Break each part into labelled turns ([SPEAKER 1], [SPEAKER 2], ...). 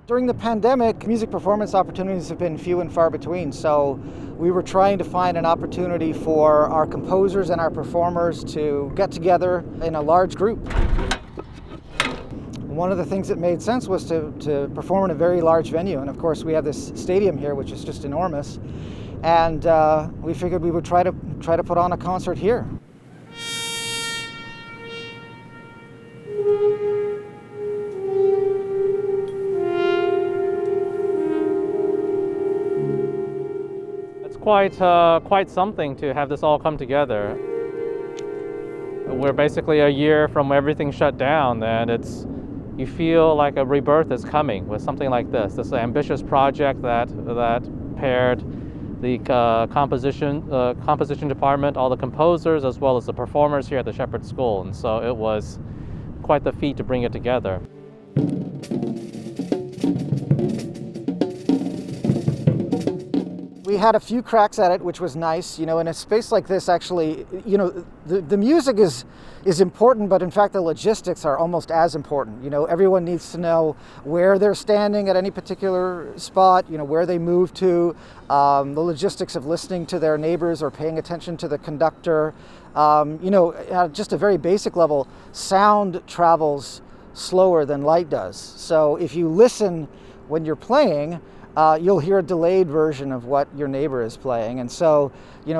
[SPEAKER 1] During the pandemic, music performance opportunities have been few and far between, so we were trying to find an opportunity for our composers and our performers to get together in a large group. One of the things that made sense was to perform in a very large venue, and of course we have this stadium here which is just enormous, and we figured we would try to put on a concert here.
[SPEAKER 2] Quite something to have this all come together. We're basically a year from everything shut down, and you feel like a rebirth is coming with something like this. This ambitious project that paired the composition department, all the composers, as well as the performers here at the Shepherd School, and so it was quite the feat to bring it together.
[SPEAKER 1] We had a few cracks at it, which was nice. In a space like this, actually, the music is important, but in fact the logistics are almost as important. Everyone needs to know where they're standing at any particular spot, where they move to, the logistics of listening to their neighbors or paying attention to the conductor. At just a very basic level, sound travels slower than light does. So if you listen when you're playing, you'll hear a delayed version of what your neighbor is playing. And so,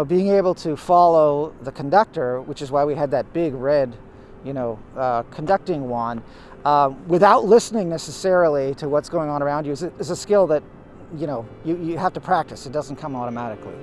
[SPEAKER 1] being able to follow the conductor, which is why we had that big red, conducting wand, without listening necessarily to what's going on around you is a skill that, you have to practice. It doesn't come automatically.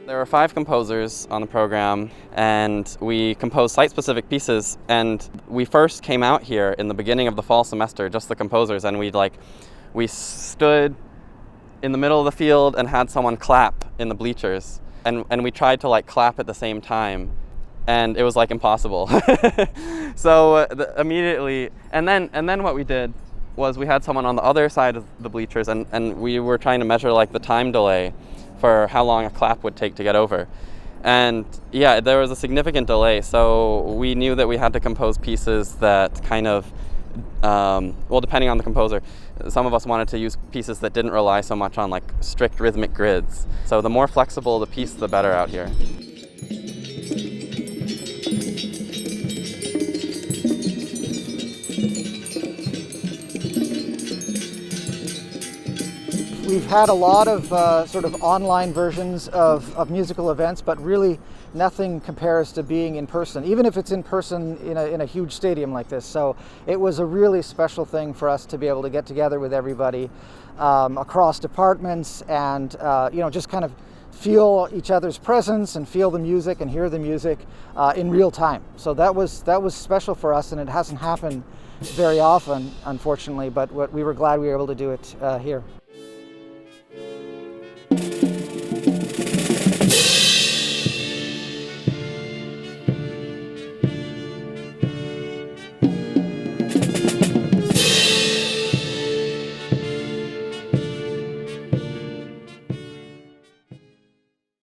[SPEAKER 3] There were 5 composers on the program, and we composed site-specific pieces. And we first came out here in the beginning of the fall semester, just the composers, and we stood in the middle of the field and had someone clap in the bleachers, and we tried to clap at the same time, and it was impossible. So immediately, and then what we did was we had someone on the other side of the bleachers, and we were trying to measure the time delay for how long a clap would take to get over. And yeah, there was a significant delay, so we knew that we had to compose pieces that kind of, depending on the composer, some of us wanted to use pieces that didn't rely so much on strict rhythmic grids. So the more flexible the piece, the better out here.
[SPEAKER 1] We've had a lot of sort of online versions of musical events, but really nothing compares to being in person, even if it's in person in a huge stadium like this. So it was a really special thing for us to be able to get together with everybody across departments and just kind of feel each other's presence and feel the music and hear the music in real time. So that was special for us, and it hasn't happened very often, unfortunately, but we were glad we were able to do it here.